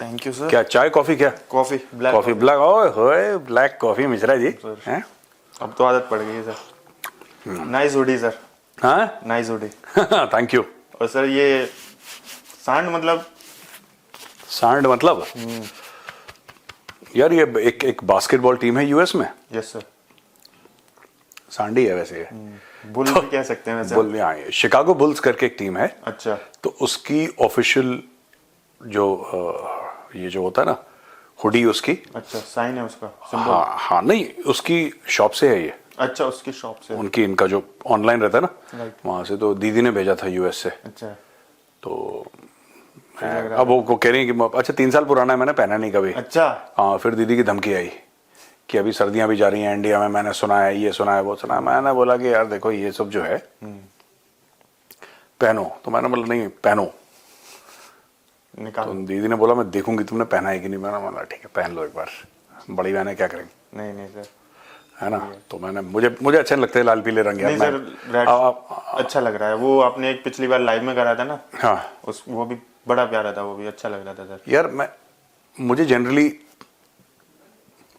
Thank you sir. क्या चाय coffee क्या? Coffee black. कॉफी ब्लैक, ओए होए ब्लैक कॉफी मिश्रा जी हैं? अब तो आदत पड़ गई है सर। Nice hoodie sir. हाँ नाइस हुडी। Thank you. और सर ये सांड मतलब सांड मतलब यार ये एक बास्केटबॉल टीम है यूएस में, यस सर। सांडी है वैसे ये। बुल भी कह सकते हैं वैसे। बुल यहाँ शिकागो बुल्स करके एक टीम है। अच्छा। तो उसकी ऑफिशियल जो ये जो होता है ना हुडी उसकी। अच्छा साइन है उसका symbol? हाँ हाँ, नहीं उसकी शॉप से है ये। अच्छा उसकी शॉप से। उनकी इनका जो ऑनलाइन रहता है ना Right. वहां से, तो दीदी ने भेजा था यूएस से। अच्छा। तो लग रहा अब वो कह रही है कि अच्छा 3 साल पुराना है, मैंने पहना नहीं कभी। अच्छा। हाँ, फिर दीदी की धमकी आई कि अभी सर्दियां भी जा रही हैं इंडिया में, मैंने सुना है ये सुना है वो सुना है। मैंने बोला कि यार देखो ये सब जो है पहनो, तो मैंने बोला नहीं पहनो। तो निकाल। दीदी ने बोला मैं देखूंगी तुमने पहना है कि नहीं। मैंने बोला ठीक है पहन लो एक बार, बड़ी बहनें क्या करेंगी, नहीं नहीं सर। है ना। तो मैंने मुझे अच्छे लगते हैं लाल पीले रंग यार। नहीं सर रेड अच्छा लग रहा है। वो आपने एक पिछली बार लाइव में करा था ना। हाँ वो भी बड़ा प्यारा था, वो भी अच्छा लग रहा था सर। यार मुझे जनरली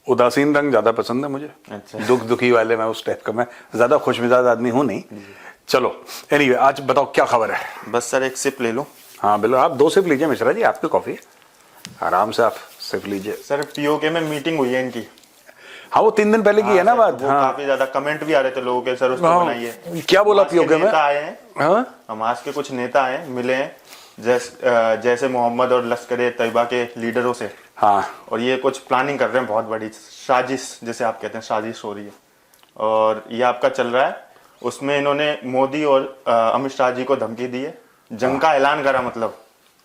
उदासीन रंग ज्यादा पसंद है मुझे। अच्छा। दुख दुखी वाले मैं उस टाइप का, मैं ज्यादा खुशमिजाज आदमी हूँ नहीं। चलो एनीवे आज बताओ क्या खबर है। बस सर एक सिप ले लो। हाँ बिल्कुल, आप 2 सिप लीजिए मिश्रा जी, आपकी कॉफी है, आराम से आप सिप लीजिए। सर पीओके में मीटिंग हुई है इनकी। हाँ वो 3 दिन पहले की है ना बात। वो हाँ काफी ज्यादा कमेंट भी आ रहे थे लोगों के, सर उसको बनाइए। क्या बोला हमास के पीओके में? नेता आए हैं। हाँ हमास के कुछ नेता आए मिले हैं जैसे मोहम्मद और लश्कर ए तैयबा के लीडरों से। हाँ और ये कुछ प्लानिंग कर रहे हैं, बहुत बड़ी साजिश जिसे आप कहते हैं, साजिश हो रही है और ये आपका चल रहा है। उसमें इन्होंने मोदी और अमित शाह जी को धमकी दी है, जंग का ऐलान करा। मतलब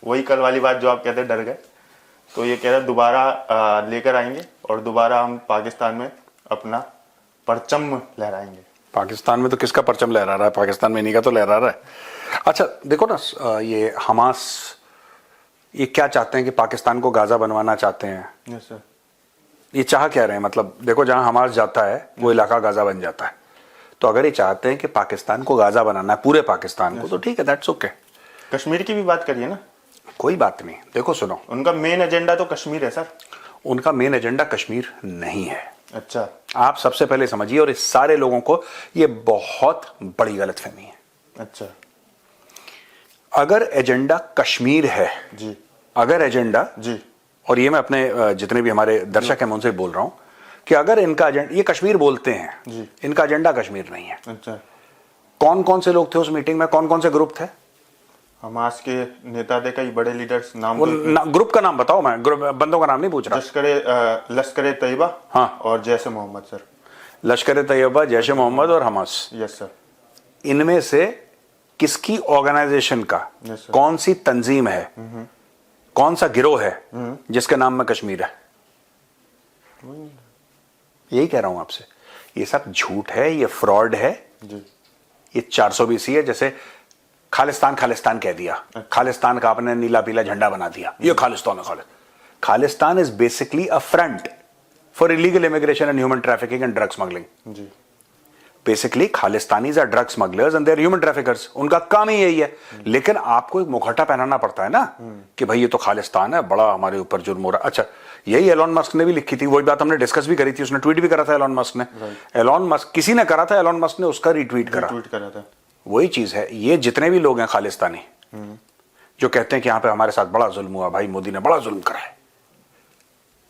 वही कल वाली बात जो आप कहते डर गए। तो ये कह रहे दोबारा लेकर आएंगे और दोबारा हम पाकिस्तान में अपना परचम लहराएंगे। पाकिस्तान में तो किसका परचम लहरा रहा है, पाकिस्तान में इन्हीं का तो लहरा रहा है। अच्छा देखो ना, ये हमास ये क्या चाहते हैं कि पाकिस्तान को गाजा बनवाना चाहते हैं। Yes sir. ये चाह क्या रहे हैं, मतलब देखो जहां हमास जाता है वो इलाका गाजा बन जाता है। तो अगर ये चाहते हैं कि पाकिस्तान को गाजा बनाना है, पूरे पाकिस्तान को, तो ठीक है, दैट्स ओके। कश्मीर की भी बात करिए ना। कोई बात नहीं, देखो सुनो, उनका मेन एजेंडा तो कश्मीर है सर। उनका मेन एजेंडा कश्मीर नहीं है। अच्छा। आप सबसे पहले समझिए, और इस सारे लोगों को ये बहुत बड़ी गलतफहमी है। अच्छा अगर एजेंडा कश्मीर है जी, अगर एजेंडा जी, और ये मैं अपने जितने भी हमारे दर्शक हैं मैं उनसे बोल रहा हूं कि अगर इनका एजेंडा, ये कश्मीर बोलते हैं जी, इनका एजेंडा कश्मीर नहीं है। अच्छा। कौन कौन से लोग थे उस मीटिंग में, कौन कौन से ग्रुप थे? हमास के नेता थे, कई बड़े लीडर्स। नाम वो तो ग्रुप का नाम बताओ, मैं ग्रुप बंदों का नाम नहीं पूछ रहा। लश्कर ए तैयबा हाँ। और जैश ए मोहम्मद सर। लश्कर ए तैयबा, जैश ए मोहम्मद और हमास, यस सर। इनमें से किसकी ऑर्गेनाइजेशन का, Yes, sir. कौन सी तंजीम है, कौन सा गिरोह है जिसके नाम में कश्मीर है? यही कह रहा हूं आपसे, ये सब झूठ है, ये फ्रॉड है, जी। ये 420 है। जैसे खालिस्तान खालिस्तान कह दिया, खालिस्तान का आपने नीला पीला झंडा बना दिया, ये खालिस्तान है। Khalistan is basically a front for illegal immigration and human trafficking and drug smuggling. जी। Basically Khalistanis are drug smugglers and they are human traffickers, उनका काम ही यही है। लेकिन आपको एक मुखौटा पहनाना पड़ता है ना कि भाई ये तो खालिस्तान है, बड़ा हमारे ऊपर जुर्म हो रहा है। अच्छा यही एलॉन मस्क ने भी लिखी थी, वही बात हमने डिस्कस भी करी थी, उसने ट्वीट भी करा था एलॉन मस्क ने। एलॉन मस्क किसी ने करा था, एलॉन मस्क ने उसका रिट्वीट करा था। वही चीज है। ये जितने भी लोग हैं खालिस्तानी जो कहते हैं कि यहां पे हमारे साथ बड़ा जुल्म हुआ, भाई मोदी ने बड़ा जुल्म करा है,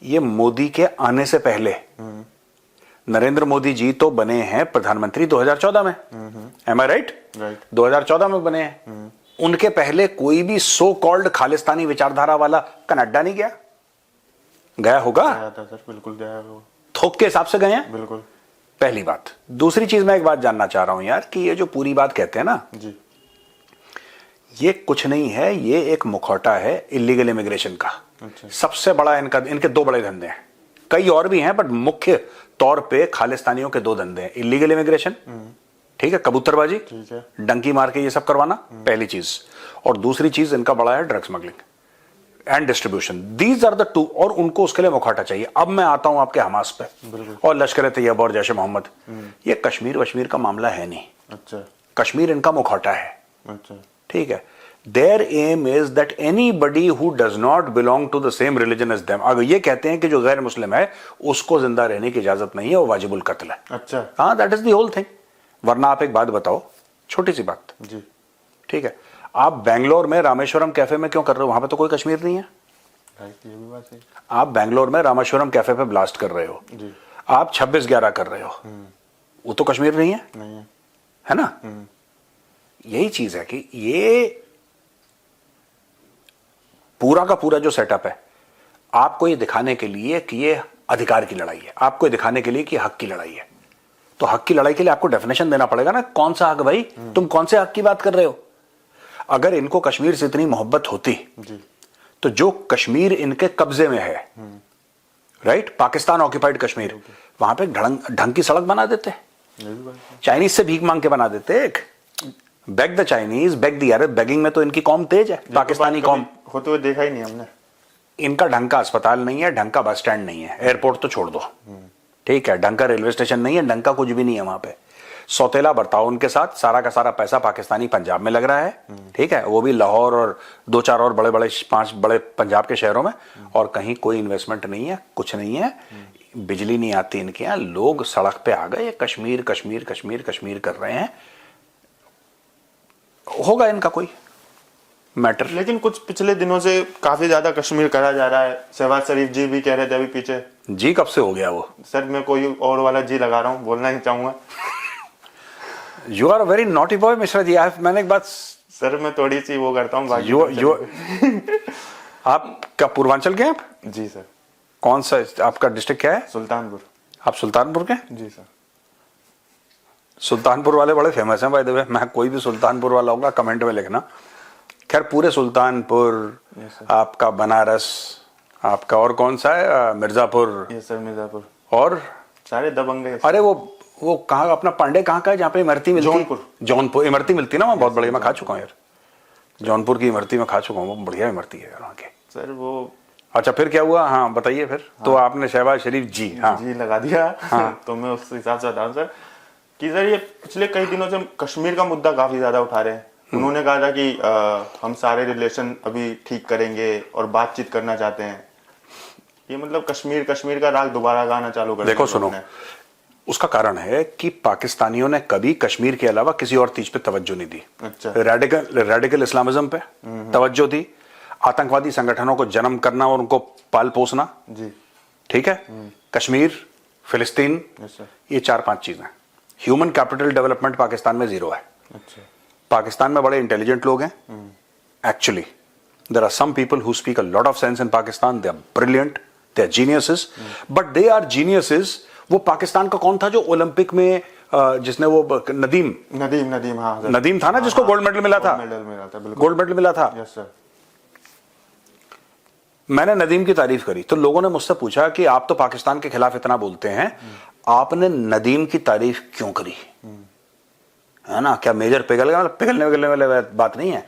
ये मोदी के आने से पहले नरेंद्र मोदी जी तो बने हैं प्रधानमंत्री 2014 में, एम आई राइट? 2014 में बने हैं। उनके पहले कोई भी सो कॉल्ड खालिस्तानी विचारधारा वाला कनाडा नहीं गया? गया होगा? गया था सर, बिल्कुल गया होगा। थोक के हिसाब से गए हैं, बिल्कुल। पहली बात। दूसरी चीज मैं एक बात जानना चाह रहा हूं यार, कि ये जो पूरी बात कहते हैं ना, जी। ये कुछ नहीं है, ये एक मुखौटा है इलीगल इमिग्रेशन का। अच्छा। सबसे बड़ा इनके 2 बड़े धंधे हैं, कई और भी हैं बट मुख्य तौर पे खालिस्तानियों के 2 धंधे हैं। इलीगल इमिग्रेशन, ठीक है, कबूतरबाजी, ठीक है, डंकी मार के ये सब करवाना, पहली चीज। और दूसरी चीज इनका बड़ा है drug smuggling and distribution. These are the 2, और उनको उसके लिए मुखौटा चाहिए। अब मैं आता हूं आपके हमास पे और लश्कर ए तैयबा और जैश ए मोहम्मद। ये कश्मीर वश्मीर का मामला है नहीं। अच्छा। कश्मीर इनका मुखौटा है, अच्छा। ठीक है। Their aim is that anybody who does not belong to the same religion as them, अगर ये कहते हैं कि जो गैर मुस्लिम है उसको जिंदा रहने की इजाजत नहीं है, वो वाजिबुल कत्ल है। अच्छा। हाँ, that is the whole thing. वरना आप एक बात बताओ, छोटी सी बात, जी। ठीक है, आप बेंगलोर में रामेश्वरम कैफे में क्यों कर रहे हो? वहां पे तो कोई कश्मीर नहीं है। राइट, ये भी बात है। आप बेंगलोर में रामेश्वरम कैफे पे ब्लास्ट कर रहे हो, जी। आप 26/11 कर रहे हो, वो तो कश्मीर नहीं है, नहीं है। है ना? यही चीज है कि ये पूरा का पूरा जो सेटअप है, आपको ये दिखाने के लिए कि ये अधिकार की लड़ाई है, आपको ये दिखाने के लिए कि हक की लड़ाई है। तो हक की लड़ाई के लिए आपको डेफिनेशन देना पड़ेगा ना, कौन सा हक भाई? तुम कौन से हक की बात कर रहे हो? अगर इनको कश्मीर से इतनी मोहब्बत होती जी। तो जो कश्मीर इनके कब्जे में है, राइट, पाकिस्तान ऑक्यूपाइड कश्मीर, वहां पे ढंग की सड़क बना देते, ये भी बात है। चाइनीज से भीख मांग के बना देते। एक bag the Chinese, bag the Arab, bagging में तो इनकी कौम तेज है, पाकिस्तानी कौम। होते हुए देखा ही नहीं हमने। इनका ढंग का अस्पताल नहीं है, ढंग का बस स्टैंड नहीं है, एयरपोर्ट तो छोड़ दो, ठीक है, ढंग का रेलवे स्टेशन नहीं है, ढंग का कुछ भी नहीं है वहां पे। सौतेला बर्ताव उनके साथ, सारा का सारा पैसा पाकिस्तानी पंजाब में लग रहा है, ठीक है, वो भी लाहौर और 2-4 और बड़े बड़े 5 बड़े पंजाब के शहरों में, और कहीं कोई इन्वेस्टमेंट नहीं है, कुछ नहीं है, बिजली नहीं आती इनके यहाँ, लोग सड़क पे आ गए, कश्मीर कश्मीर कश्मीर कश्मीर कर रहे हैं। होगा इनका कोई मैटर? लेकिन कुछ पिछले दिनों से काफी ज्यादा कश्मीर करा जा रहा है। शहबाज शरीफ जी भी कह रहे थे अभी पीछे। जी कब से हो गया वो? सर मैं कोई और वाला जी लगा रहा हूँ, बोलना ही चाहूंगा। You are very naughty boy Mishra ji. मैंने एक बात, सर मैं थोड़ी सी वो करता हूँ, बाकी यो आप क्या पूर्वांचल के हैं आप? जी सर। कौन सा आपका डिस्ट्रिक्ट क्या है? सुल्तानपुर। आप सुल्तानपुर के? जी सर। सुल्तानपुर वाले बड़े फेमस हैं बाय द वे। मैं कोई भी सुल्तानपुर वाला होगा कमेंट में लिखना। खैर पूरे सुल्तानपुर, आपका बनारस, आपका और कौन सा है, मिर्जापुर। Yes sir, Mirzapur. और सारे दबंगे। अरे वो कहाँ अपना पांडे कहाँ का है जहाँ पे इमरती मिलती? जौनपुर। जौनपुर इमरती मिलती ना वहाँ, बहुत बढ़िया। मैं खा चुका हूँ यार, जौनपुर की इमरती में खा चुका हूँ, वो बढ़िया इमरती है यार वहाँ के। सर वो अच्छा फिर क्या हुआ? हाँ बताइए फिर। हाँ। तो आपने शहबाज शरीफ जी, हाँ जी लगा दिया। हाँ। तो मैं उस हिसाब से बताऊँ सर कि सर ये पिछले कई दिनों से कश्मीर का मुद्दा काफी ज्यादा उठा रहे हैं। उन्होंने कहा था कि हम सारे रिलेशन अभी ठीक करेंगे और बातचीत करना चाहते हैं। ये मतलब कश्मीर का राग दोबारा गाना चालू कर। देखो सुनो, उसका कारण है कि पाकिस्तानियों ने कभी कश्मीर के अलावा किसी और चीज पे तवज्जो नहीं दी। अच्छा। रेडिकल इस्लामिज्म पे तवज्जो दी, आतंकवादी संगठनों को जन्म करना और उनको पाल पोसना, जी ठीक है, कश्मीर, फिलिस्तीन, ये 4-5 चीजें। ह्यूमन कैपिटल डेवलपमेंट पाकिस्तान में 0 है। अच्छा। पाकिस्तान में बड़े इंटेलिजेंट लोग हैं actually. There are some people who speak a lot of sense in Pakistan, they are brilliant, they are geniuses, but they are geniuses. वो पाकिस्तान का कौन था जो ओलंपिक में जिसने वो नदीम, हाँ नदीम था ना, जिसको गोल्ड मेडल मिला था। गोल्ड मेडल मिला था। Yes sir. मैंने नदीम की तारीफ करी तो लोगों ने मुझसे पूछा कि आप तो पाकिस्तान के खिलाफ इतना बोलते हैं, आपने नदीम की तारीफ क्यों करी? है ना, क्या मेजर पिघल गया? पिघलने वाली बात नहीं है।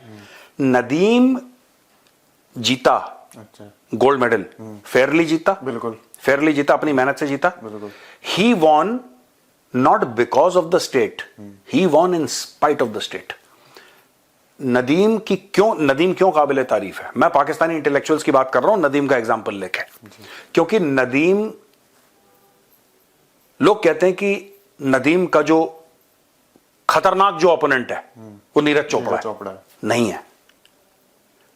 नदीम जीता, अच्छा, गोल्ड मेडल फेयरली जीता, बिल्कुल फेयरली जीता, अपनी मेहनत से जीता। बिल्कुल। He won not because of the state, he won in spite of the state. Nadeem क्यों काबिल तारीफ है? मैं पाकिस्तानी इंटेलेक्चुअल्स की बात कर रहा हूं, नदीम का एग्जाम्पल लेके, क्योंकि नदीम, लोग कहते हैं कि नदीम का जो खतरनाक जो ओपोनेंट है वो नीरज चोपड़ा है। नहीं है।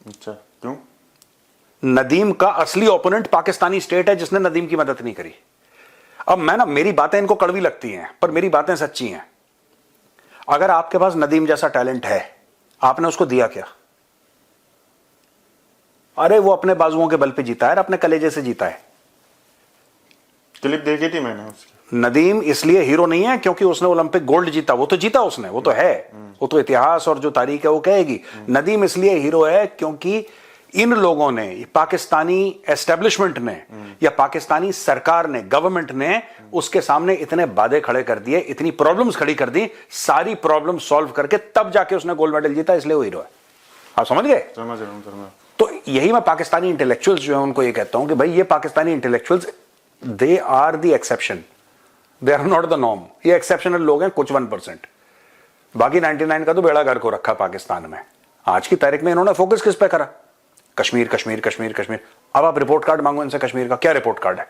अच्छा, क्यों? नदीम का असली ओपोनेंट पाकिस्तानी स्टेट है जिसने नदीम की मदद नहीं करी। अब मेरी बातें इनको कड़वी लगती हैं, पर मेरी बातें सच्ची हैं। अगर आपके पास नदीम जैसा टैलेंट है, आपने उसको दिया क्या? अरे वो अपने बाजुओं के बल पे जीता है, अपने कलेजे से जीता है। क्लिप देखी थी मैंने उसकी। नदीम इसलिए हीरो नहीं है क्योंकि उसने ओलंपिक गोल्ड जीता, वो तो जीता उसने, वो तो है, वो तो इतिहास और जो तारीख है वो कहेगी। नदीम इसलिए हीरो है क्योंकि इन लोगों ने, पाकिस्तानी एस्टेब्लिशमेंट ने या पाकिस्तानी सरकार ने, गवर्नमेंट ने उसके सामने इतने वादे खड़े कर दिए, इतनी प्रॉब्लम्स खड़ी कर दी, सारी प्रॉब्लम सॉल्व करके तब जाके उसने गोल्ड मेडल जीता, इसलिए वो हीरो है। आप समझ गए? समझ रहा हूं। तो यही मैं पाकिस्तानी इंटेलेक्चुअल्स जो है उनको ये कहता हूं कि भाई ये Pakistani intellectuals, they are the exception, they are not the norm. ये एक्सेप्शनल लोग हैं, कुछ 1%, बाकी 99 का तो बेड़ा गर्क हो रखा पाकिस्तान में। आज की तारीख में इन्होंने फोकस किस पे करा? कश्मीर कश्मीर कश्मीर कश्मीर। अब आप रिपोर्ट कार्ड मांगो इनसे कश्मीर का, क्या रिपोर्ट कार्ड है?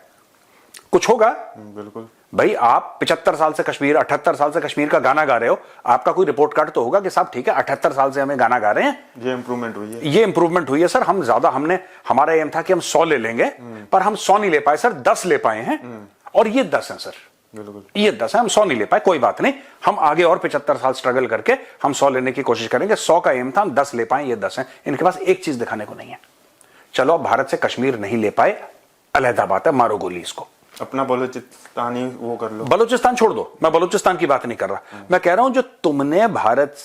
कुछ होगा? बिल्कुल भाई आप 75 साल से कश्मीर, 78 साल से कश्मीर का गाना गा रहे हो, आपका कोई रिपोर्ट कार्ड तो होगा कि साहब ठीक है 78 साल से हमें गाना गा रहे हैं, ये इंप्रूवमेंट हुई है, ये इंप्रूवमेंट हुई है सर। हम ज्यादा, हमारा एम था कि हम 100 ले लेंगे, पर हम 100 नहीं ले पाए सर, 10 ले पाए हैं, और ये 10 हैं सर, बिल्कुल ये 10 है, हम 100 नहीं ले पाए, कोई बात नहीं, हम आगे और 75 साल स्ट्रगल करके हम 100 लेने की कोशिश करेंगे। 100 का एम था, हम 10 ले पाए, ये 10 हैं। इनके पास एक चीज दिखाने को नहीं है। चलो अब भारत से कश्मीर नहीं ले पाए, अलहदा बात है, मारो गोली इसको, अपना बलूचिस्तानी वो कर लो। बलूचिस्तान छोड़ दो, मैं बलूचिस्तान की बात नहीं कर रहा, मैं कह रहा हूं जो तुमने भारत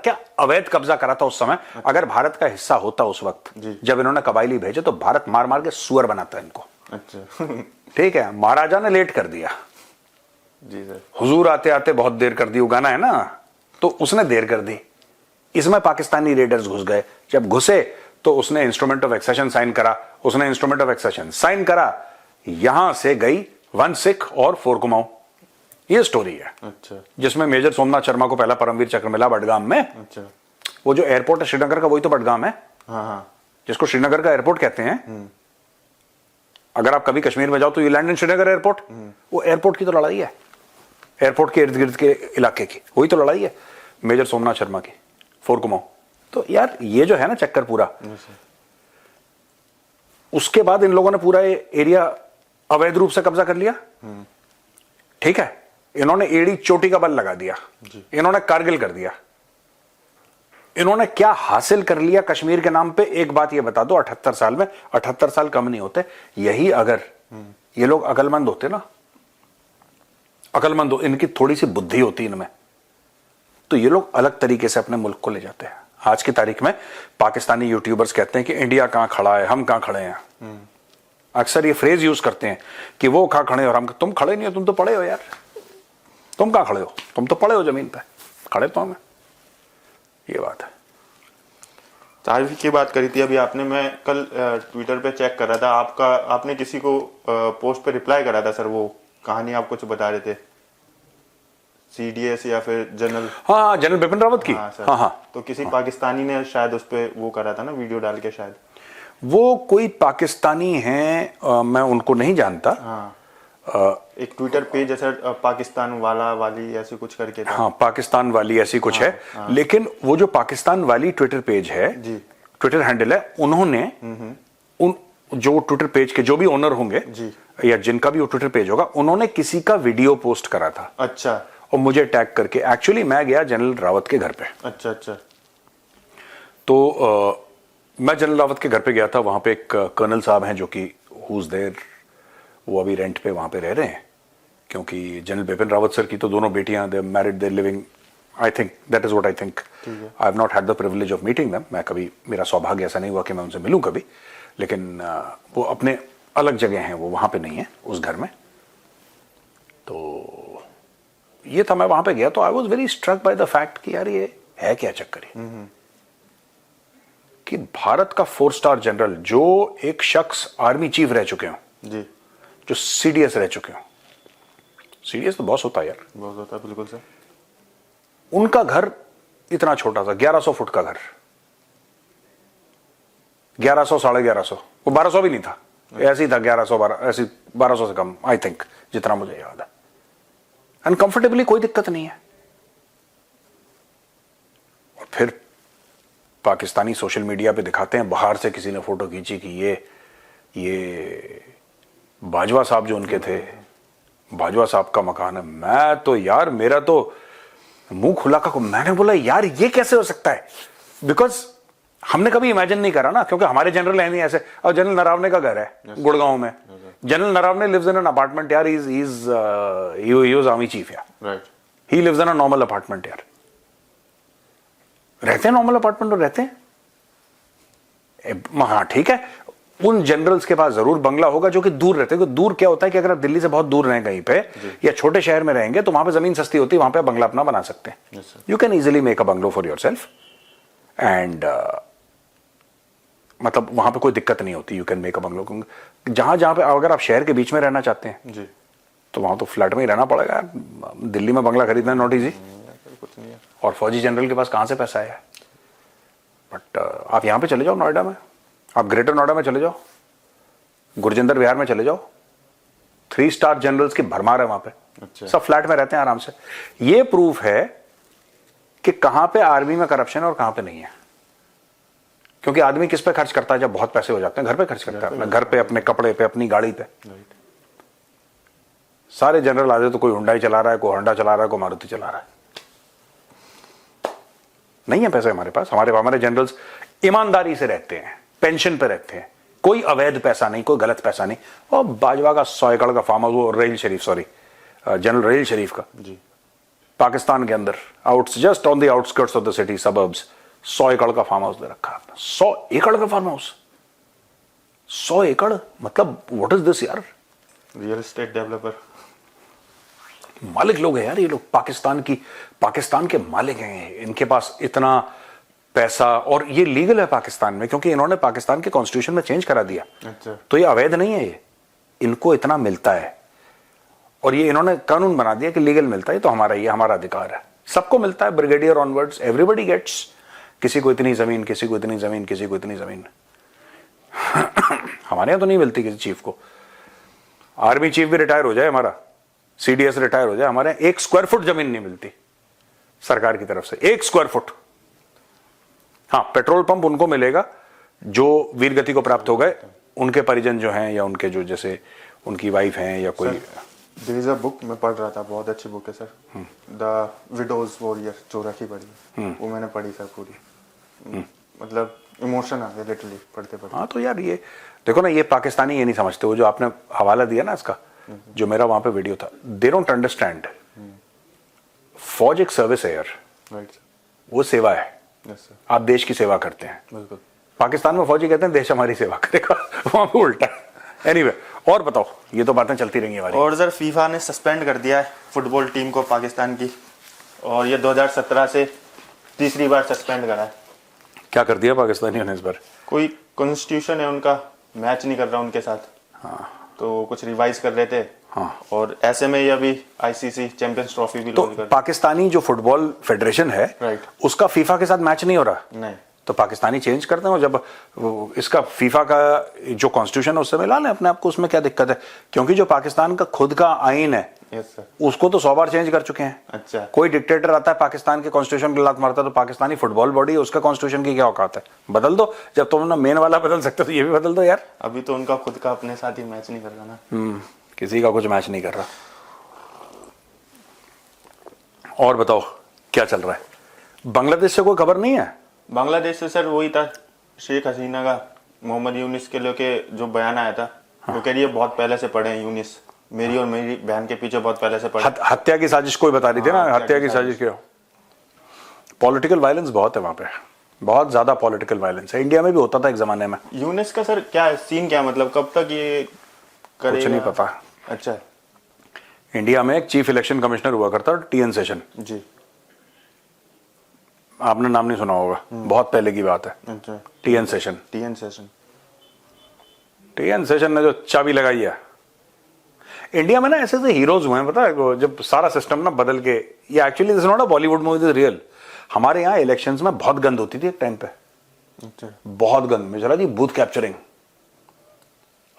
क्या अवैध कब्जा करा था उस समय, अगर भारत का हिस्सा होता उस वक्त जब इन्होंने कबायली भेजे, तो भारत मार मार के सुअर बनाता है इनको। अच्छा ठीक है, महाराजा ने लेट कर दिया जी सर, हुजूर आते आते बहुत देर कर दी, वो गाना है ना, तो उसने देर कर दी। इसमें पाकिस्तानी रेडर्स घुस गए, जब घुसे तो उसने इंस्ट्रूमेंट ऑफ एक्सेशन साइन करा, उसने इंस्ट्रूमेंट ऑफ एक्सेशन साइन करा, यहां से गई 1 सिख और 4 कुमाऊं। ये स्टोरी है। अच्छा जिसमें मेजर सोमनाथ शर्मा को पहला परमवीर चक्र मिला बडगाम में। अच्छा, वो जो एयरपोर्ट है श्रीनगर का, वही तो बडगाम है, हाँ हाँ, जिसको श्रीनगर का एयरपोर्ट कहते हैं। अगर आप कभी कश्मीर में जाओ तो you land in Srinagar airport, वो एयरपोर्ट की तो लड़ाई है, एयरपोर्ट के इर्द गिर्द के इलाके की, वही तो लड़ाई है मेजर सोमनाथ शर्मा की, 4 कुमाऊं। तो यार ये जो है ना चक्कर पूरा, उसके बाद इन लोगों ने पूरा एरिया अवैध रूप से कब्जा कर लिया। ठीक है, इन्होंने एड़ी चोटी का बल लगा दिया, इन्होंने कारगिल कर दिया। इन्होंने क्या हासिल कर लिया कश्मीर के नाम पे? एक बात ये बता दो, 78 साल में, 78 साल कम नहीं होते। यही अगर ये लोग अकलमंद होते ना, अकलमंद हो, इनकी थोड़ी सी बुद्धि होती इनमें, तो ये लोग अलग तरीके से अपने मुल्क को ले जाते हैं। आज की तारीख में पाकिस्तानी यूट्यूबर्स कहते हैं कि इंडिया कहां खड़ा है, हम कहां खड़े हैं। अक्सर ये फ्रेज यूज करते हैं कि वो कहां खड़े और हम, तुम खड़े नहीं हो, तुम तो पड़े हो यार, तुम कहां खड़े हो, तुम तो पड़े हो जमीन पे, खड़े तो हमें। ये बात है। तारीफ की बात करी थी अभी आपने, मैं कल ट्विटर पे चेक कर रहा था, आपने किसी को पोस्ट पे रिप्लाई करा था सर, वो कहानी आप कुछ बता रहे थे, सीडीएस या फिर जनरल, हाँ जनरल बिपिन रावत की, हाँ सर, हाँ हाँ, तो किसी पाकिस्तानी ने शायद उस पे वो करा था ना, वीडियो डाल के शायद, वो कोई पाकिस्तानी हैं, मैं उनको नहीं जानता। हाँ, एक ट्विटर पेज है सर, पाकिस्तान वाला वाली ऐसे कुछ करके था। हाँ पाकिस्तान वाली ऐसी कुछ है, लेकिन वो जो पाकिस्तान वाली ट्विटर पेज है जी, ट्विटर हैंडल है, उन्होंने उन जो ट्विटर पेज के जो भी ओनर होंगे जी, या जिनका भी वो ट्विटर पेज होगा, उन्होंने किसी का वीडियो पोस्ट करा था, अच्छा, और मुझे टैग करके। एक्चुअली मैं गया जनरल रावत के घर पे, अच्छा अच्छा, तो मैं जनरल रावत के घर पे गया था। वहां पे एक कर्नल साहब हैं जो कि हुज देयर, वो अभी रेंट पे वहां पे रह रहे हैं, क्योंकि जनरल बिपिन रावत सर की तो दोनों बेटियां, they married, they living, I think that is what I think. I have not had the privilege of meeting them, मैं कभी, मेरा सौभाग्य ऐसा नहीं हुआ कि मैं उनसे मिलूं कभी, लेकिन वो अपने अलग जगह हैं, वो वहां पे नहीं है उस घर में। तो ये था, मैं वहां पे गया तो I was very struck by the fact कि यार ये है क्या चक्कर है कि भारत का 4 स्टार जनरल, जो एक शख्स आर्मी चीफ रह चुके हो जी, जो सीडीएस रह चुके हो, सीडीएस तो बॉस होता है यार, बहुत होता है, बिल्कुल सर, उनका घर इतना छोटा सा, 1100 फुट का घर, 1100, 1150, वो 1200 भी नहीं था, ऐसे ही था, 1100, ऐसी 1200 से कम आई थिंक, जितना मुझे याद है। अनकंफर्टेबली कोई दिक्कत नहीं है। और फिर पाकिस्तानी सोशल मीडिया पे दिखाते हैं, बाहर से किसी ने फोटो खींची कि ये बाजवा साहब जो उनके थे, बाजवा साहब का मकान है। मैं तो यार, मेरा तो मुंह खुला का, मैंने बोला यार ये कैसे हो सकता है, बिकॉज हमने कभी इमेजिन नहीं करा ना, क्योंकि हमारे जनरल है नहीं ऐसे। और जनरल नरावने का घर है गुड़गांव में, general Naravane lives in an apartment यार, ही वाज आर्मी चीफ यार, right, he lives in a normal apartment यार, रहते हैं नॉर्मल अपार्टमेंट, रहते हैं। हाँ ठीक है, उन जनरल्स के पास जरूर बंगला होगा जो कि दूर रहते हैं। दूर क्या होता है कि अगर आप दिल्ली से बहुत दूर रहें कहीं पे, या छोटे शहर में रहेंगे, तो वहां पे जमीन सस्ती होती है, वहां पे बंगला अपना बना सकते हैं। You can easily make a bungalow for your self, and मतलब वहां पे कोई दिक्कत नहीं होती, you can make a bungalow. जहां जहां पे अगर आप शहर के बीच में रहना चाहते हैं जी, तो वहां तो फ्लैट में ही रहना पड़ेगा। दिल्ली में बंगला खरीदना नॉट इजी, कुछ नहीं है। और फौजी जनरल के पास कहां से पैसा है? बट आप यहां पे चले जाओ नोएडा में, आप ग्रेटर नोएडा में चले जाओ, गुरजिंदर विहार में चले जाओ, 3 स्टार जनरल्स की भरमार है वहां पे। अच्छा। सब फ्लैट में रहते हैं आराम से। ये प्रूफ है कि कहां पे आर्मी में करप्शन है और कहां पे नहीं है। क्योंकि आदमी किस पे खर्च करता है जब बहुत पैसे हो जाते हैं? घर पे खर्च करता है, अपने घर पे, अपने कपड़े पे, अपनी गाड़ी पे। सारे जनरल आते तो कोई हुंडई चला रहा है, कोई होंडा चला रहा है, कोई मारुति चला रहा है। नहीं है पैसे हमारे पास। हमारे जनरल्स ईमानदारी से रहते हैं, पेंशन पे रहते हैं, कोई अवैध पैसा नहीं, कोई गलत पैसा नहीं। और बाजवा का 100 एकड़ का फार्म हाउस, वो रेल शरीफ, सॉरी जनरल रेल शरीफ का जी, पाकिस्तान के अंदर, just on the outskirts of the city suburbs, 100 एकड़ का फार्म हाउस दे रखा है। 100 एकड़ का फार्म हाउस, 100 एकड़, मतलब व्हाट इज दिस यार? Real estate developer. मालिक लोग हैं यार ये लोग, पाकिस्तान के मालिक हैं। इनके पास इतना पैसा, और ये लीगल है पाकिस्तान में क्योंकि इन्होंने पाकिस्तान के कॉन्स्टिट्यूशन में चेंज करा दिया। अच्छा। तो ये अवैध नहीं है, ये इनको इतना मिलता है और ये इन्होंने कानून बना दिया कि लीगल मिलता है, तो हमारा, ये हमारा अधिकार है, सबको मिलता है। ब्रिगेडियर ऑनवर्ड्स एवरीबडी गेट्स, किसी को इतनी जमीन, किसी को इतनी जमीन, किसी को इतनी जमीन। हमारे यहां तो नहीं मिलती किसी चीफ को। आर्मी चीफ भी रिटायर हो जाए हमारा, सीडीएस रिटायर हो जाए, हमारे 1 स्क्वायर फुट जमीन नहीं मिलती सरकार की तरफ से, 1 स्क्वायर फुट। हाँ, पेट्रोल पंप उनको मिलेगा जो वीर गति को प्राप्त हो गए, उनके परिजन जो हैं, या उनके जो, जैसे उनकी वाइफ हैं या कोई। देयर इज अ बुक मैं पढ़ रहा था, बहुत अच्छी बुक है सर, द विडोज वॉरियर, जो रखी पढ़ी है, वो मैंने पढ़ी सर पूरी। मतलब इमोशन आ गया लिटरली पढ़ते पढ़ते। हाँ तो यार ये देखो ना, ये पाकिस्तानी ये नहीं समझते। वो जो आपने हवाला दिया ना इसका, जो मेरा वहां पे वीडियो था, दे डोंट अंडरस्टैंड। फौज एक सर्विस है यार, राइट, वो सेवा है। यस सर, आप देश की सेवा करते हैं। बिल्कुल। पाकिस्तान में फौजी कहते हैं देश हमारी सेवा करेगा, वहां पे उल्टा है। एनीवे, और बताओ, ये तो बातें चलती रहेंगी हमारी। और सर फीफा ने सस्पेंड कर दिया है फुटबॉल टीम को पाकिस्तान की, और ये 2017 से तीसरी बार सस्पेंड करा है। क्या कर दिया पाकिस्तानियों ने इस बार? कोई कॉन्स्टिट्यूशन है उनका, मैच नहीं कर रहा उनके साथ। हाँ, तो कुछ रिवाइज कर रहे थे। हाँ। और ऐसे में ये अभी आईसीसी चैंपियंस ट्रॉफी भी तो लॉन्च कर पाकिस्तानी जो फुटबॉल फेडरेशन है, राइट, उसका फीफा के साथ मैच नहीं हो रहा। नहीं, तो पाकिस्तानी चेंज करते हैं, और जब इसका फीफा का जो कॉन्स्टिट्यूशन है उससे मिला लें अपने आप को, उसमें क्या दिक्कत है? क्योंकि जो पाकिस्तान का खुद का आइन है, यस सर, उसको तो 100 बार चेंज कर चुके हैं। अच्छा, कोई डिक्टेटर आता है पाकिस्तान के कॉन्स्टिट्यूशन की लात मारता है, तो पाकिस्तानी फुटबॉल बॉडी है, उसका कॉन्स्टिट्यूशन की क्या औकात है? बदल दो। जब तुम ना मेन वाला बदल सकते हो तो ये भी बदल दो यार। अभी तो उनका खुद का अपने साथ ही मैच नहीं कर रहा ना। किसी का कुछ मैच नहीं कर रहा। और बताओ क्या चल रहा है? बांग्लादेश से कोई खबर नहीं है? बांग्लादेश से सर वही था, शेख हसीना का मोहम्मद यूनिस के लेके जो बयान आया था। वो कह रही है बहुत पहले से पढ़े हैं यूनिस, मेरी और मेरी बहन के पीछे बहुत पहले से पढ़े। हत्या की साजिश कोई बता रही थी ना, हाँ, हत्या की साजिश क्यों? पॉलिटिकल वायलेंस बहुत है वहां पे, बहुत ज्यादा पॉलिटिकल वायलेंस है। इंडिया में भी होता था एक जमाने में। यूनिस का सर क्या है सीन, क्या मतलब कब तक ये करेगा? कुछ नहीं पता। अच्छा, इंडिया में एक चीफ इलेक्शन कमिश्नर हुआ करता, टीएन सेशन। जी, आपने नाम नहीं सुना होगा, बहुत पहले की बात है। अच्छा, TN session. TN session, TN session ने जो चाबी लगाई है इंडिया में ना, ऐसे ऐसे हीरोज हुए हैं पता है, जब सारा सिस्टम ना बदल के। ये actually this not a Bollywood movie, this real. हमारे यहाँ इलेक्शंस में बहुत गंद होती थी एक टाइम पे, अच्छा, बहुत गंद। मिश्रा जी, बूथ कैप्चरिंग,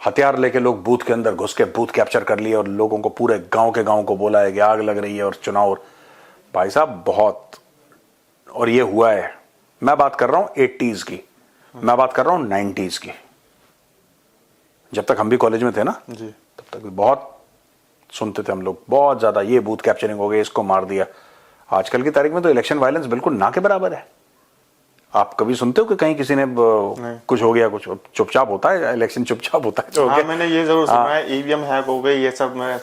हथियार लेके लोग बूथ के अंदर घुस के बूथ कैप्चर कर लिए और लोगों को, पूरे गांव के गांव को बोला है कि आग लग रही है और चुनाव। भाई साहब बहुत, और ये हुआ है। मैं बात कर रहा हूं 80s की, मैं बात कर रहा हूं 90s की। जब तक हम भी कॉलेज में थे ना, जी, तब तक भी बहुत सुनते थे हम लोग, बहुत ज्यादा, ये बूथ कैप्चरिंग हो गई, इसको मार दिया। आजकल की तारीख में तो इलेक्शन वायलेंस बिल्कुल ना के बराबर है। आप कभी सुनते हो कि कहीं किसी ने कुछ हो गया? कुछ चुपचाप होता है इलेक्शन, चुपचाप होता है जो हो हाँ, गया। मैंने ये जरूर सुना है ईवीएम हैक हो गई, ये सब। मैं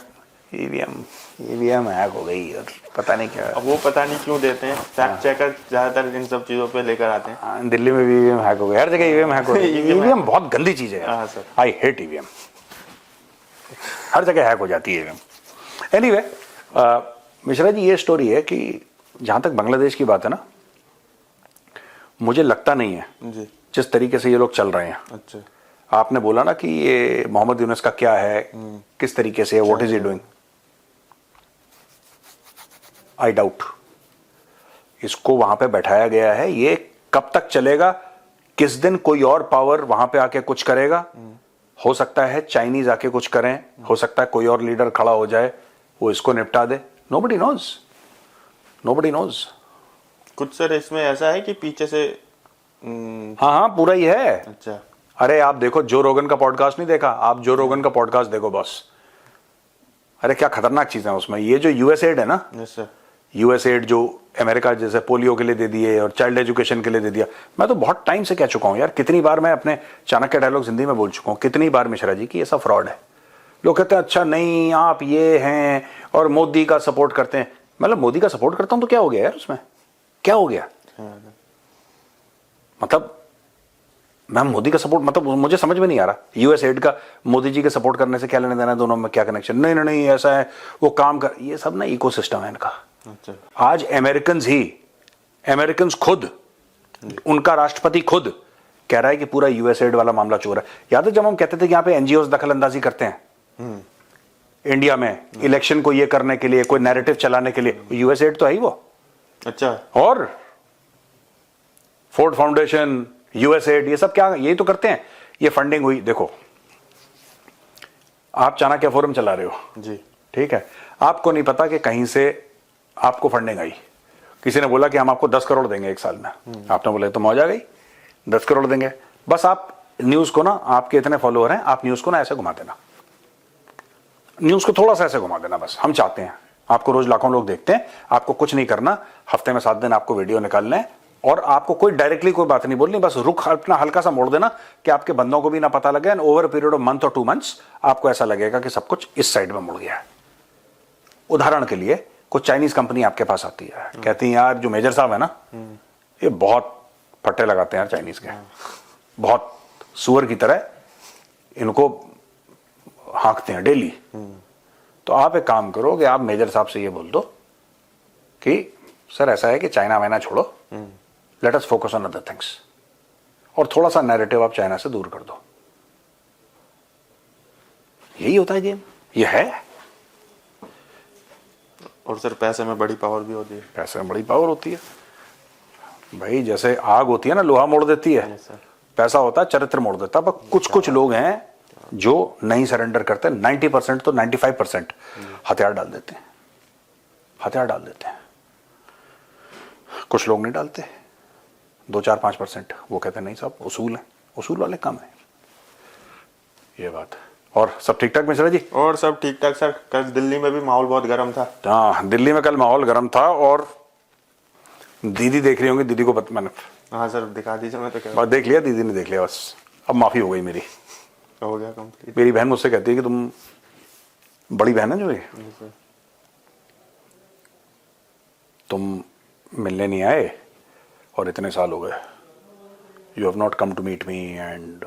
ईवीएम हैक हो गई और पता नहीं क्या। अब वो पता नहीं क्यों देते हैं, फैक्ट चेकर ज्यादातर इन सब चीजों पे लेकर आते हैं। हाँ, दिल्ली में भी ईवीएम हैक हो गई, हर जगह ईवीएम हैक हो गई। ईवीएम बहुत गंदी चीज है। हाँ सर, आई हेट ईवीएम, हर जगह हैक हो जाती है ईवीएम। एनीवे, मिश्रा जी, ये स्टोरी है कि जहां तक बांग्लादेश की बात है ना, मुझे लगता नहीं है जी, जिस तरीके से ये लोग चल रहे हैं। अच्छा, आपने बोला ना कि ये मोहम्मद यूनुस का क्या है, किस तरीके से, what is he doing. I doubt इसको वहां पे बैठाया गया है, ये कब तक चलेगा, किस दिन कोई और पावर वहां पे आके कुछ करेगा, हो सकता है चाइनीज आके कुछ करें, हो सकता है कोई और लीडर खड़ा हो जाए वो इसको निपटा दे, नोबडी नोज, नोबडी नोज। कुछ सर इसमें ऐसा है कि पीछे से हाँ हाँ पूरा ही है। अच्छा। अरे आप देखो जो रोगन का पॉडकास्ट नहीं देखा, आप जो रोगन का पॉडकास्ट देखो बस, अरे क्या खतरनाक चीज है उसमें। ये जो यूएसएड है ना, यस सर। यूएसएड जो अमेरिका जैसे पोलियो के लिए दे दिए और चाइल्ड एजुकेशन के लिए दे दिया, मैं तो बहुत टाइम से कह चुका हूं यार, कितनी बार मैं अपने चाणक्य डायलॉग हिंदी में बोल चुका हूं, कितनी बार मिश्रा जी कि ये सब फ्रॉड है। लोग कहते हैं अच्छा नहीं आप ये हैं और मोदी का सपोर्ट करते हैं, मतलब मोदी का सपोर्ट करता हूं तो क्या हो गया यार, उसमें क्या हो गया? मतलब मैं मोदी का सपोर्ट, मतलब मुझे समझ में नहीं आ रहा यूएसएड का मोदी जी के सपोर्ट करने से क्या लेने देना है, दोनों में क्या कनेक्शन? नहीं नहीं नहीं ऐसा है वो काम कर, ये सब ना इकोसिस्टम है इनका। अच्छा। आज अमेरिकन खुद, उनका राष्ट्रपति खुद कह रहा है कि पूरा यूएसएड वाला मामला चोर है। याद है जब हम कहते थे कि यहां पे एनजीओ दखल अंदाजी करते हैं इंडिया में इलेक्शन को ये करने के लिए, कोई नैरेटिव चलाने के लिए, यूएसएड तो है ही वो। अच्छा। और फोर्ड फाउंडेशन, यूएसएड, ये सब क्या यही तो करते हैं। ये फंडिंग हुई, देखो आप चाणक्य फोरम चला रहे हो जी, ठीक है, आपको नहीं पता कि कहीं से आपको फंडिंग आई, किसी ने बोला कि हम आपको 10 करोड़ देंगे एक साल में, आपने बोला तो मौज आ गई, 10 करोड़ देंगे। बस आप न्यूज को ना, आपके इतने फॉलोअर हैं, आप न्यूज को ना ऐसे घुमा देना, न्यूज को थोड़ा सा ऐसे घुमा देना, बस हम चाहते हैं आपको रोज लाखों लोग देखते हैं, आपको कुछ नहीं करना, हफ्ते में 7 दिन आपको वीडियो निकालना है और आपको कोई डायरेक्टली कोई बात नहीं बोलनी, बस रुख अपना हल्का सा मोड़ देना कि आपके बंदों को भी ना पता लगे, and over period of month और 2 मंथ्स आपको ऐसा लगेगा कि सब कुछ इस साइड में मुड़ गया है। उदाहरण के लिए कुछ चाइनीज कंपनी आपके पास आती है, कहती है यार जो मेजर साहब है ना, ये बहुत फट्टे लगाते हैं यार चाइनीज के, बहुत सुअर की तरह इनको हाँकते हैं डेली। तो आप एक काम करो कि आप मेजर साहब से ये बोल दो कि सर ऐसा है कि चाइना वाइना छोड़ो, let us focus on other things, और थोड़ा सा नैरेटिव आप चाइना से दूर कर दो। यही होता है गेम, ये है। और सर पैसे में बड़ी पावर भी होती है। पैसे में बड़ी पावर होती है भाई, जैसे आग होती है ना लोहा मोड़ देती है, सर। पैसा होता है चरित्र मोड़ देता है। पर कुछ लोग हैं जो नहीं सरेंडर करते, 90% तो 95% हथियार डाल देते हैं, हथियार डाल देते हैं। कुछ लोग नहीं डालते, 2-4-5% वो कहते हैं नहीं साहब उसूल है, उसूल वाले कम है। ये बात है। और सब ठीक ठाक मिश्रा जी? और सब ठीक ठाक सर। कल दिल्ली में भी माहौल बहुत गर्म था। हाँ दिल्ली में कल माहौल गर्म था, और दीदी देख रही होंगी, दीदी को मैंने हाँ सर दिखा दीजिए। मैं तो क्या बस देख लिया, दीदी ने देख लिया, बस अब माफी हो गई मेरी। हो गया कंप्लीट। मेरी बहन मुझसे कहती है कि तुम बड़ी बहन है जो ये, तुम मिलने नहीं आए और इतने साल हो गए, you have not come to meet me, and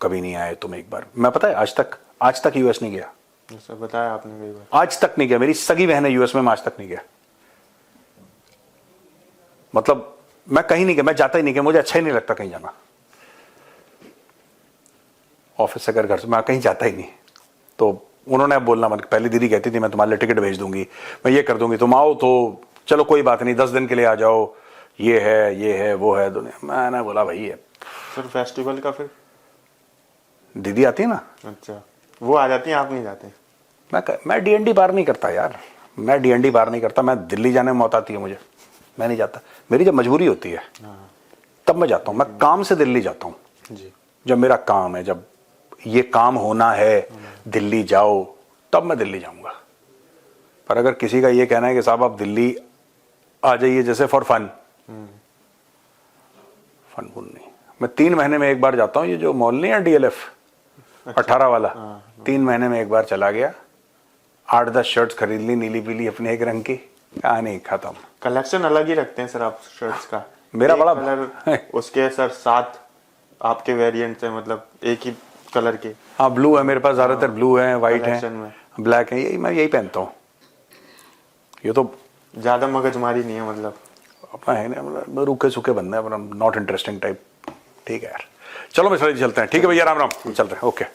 कभी नहीं आए तुम एक बार। मैं पता है आज तक यूएस नहीं गया, सर बताया आपने कई बार। आज तक नहीं गया। मेरी सगी बहन है यूएस में, मैं आज तक नहीं गया। मतलब मैं कहीं नहीं गया, मैं जाता ही नहीं गया, मुझे अच्छा ही नहीं लगता कहीं जाना। ऑफिस से घर से मैं कहीं जाता ही नहीं। तो उन्होंने अब बोलना मत, पहले दीदी कहती थी मैं तुम्हारे लिए टिकट भेज दूंगी, मैं ये कर दूंगी, तुम आओ तो चलो कोई बात नहीं, 10 दिन के लिए आ जाओ, ये है वो है दुनिया। मैंने बोला भाई है सर फेस्टिवल का फिर दीदी आती है ना, अच्छा वो आ जाती है, आप नहीं जाते? मैं डीएनडी पार नहीं करता यार, मैं डीएनडी पार नहीं करता। मैं दिल्ली जाने में मौत आती है मुझे, मैं नहीं जाता। मेरी जब मजबूरी होती है तब मैं जाता हूँ, मैं काम से दिल्ली जाता हूँ जी। जब मेरा काम है, जब ये काम होना है दिल्ली जाओ, तब मैं दिल्ली जाऊंगा। पर अगर किसी का ये कहना है कि साहब आप दिल्ली आ जाइए जैसे फॉर फन, फन फुन नहीं। मैं 3 महीने में एक बार जाता हूँ, ये जो मॉल नहीं है डीएलएफ 18 वाला, 3 महीने में एक बार चला गया, 8-10 शर्ट्स खरीद ली नीली पीली अपने एक रंग की, कहानी खत्म। कलेक्शन अलग ही रखते हैं सर आप शर्ट्स का। मेरा बड़ा कलर उसके सर 7 आपके वेरिएंट्स हैं, मतलब एक ही कलर के। हाँ ब्लू है मेरे पास, ज्यादातर ब्लू है, व्हाइट कलेक्शन है, में ब्लैक है, यही मैं यही पहनता हूँ। ये तो ज्यादा मगजमारी नहीं है, मतलब अपना है ना, मतलब रूखे सूखे बंदे हैं, नॉट इंटरेस्टिंग टाइप। ठीक है यार, चलो मिश्रा जी चलते हैं। ठीक है भैया, राम राम, चलते हैं, ओके।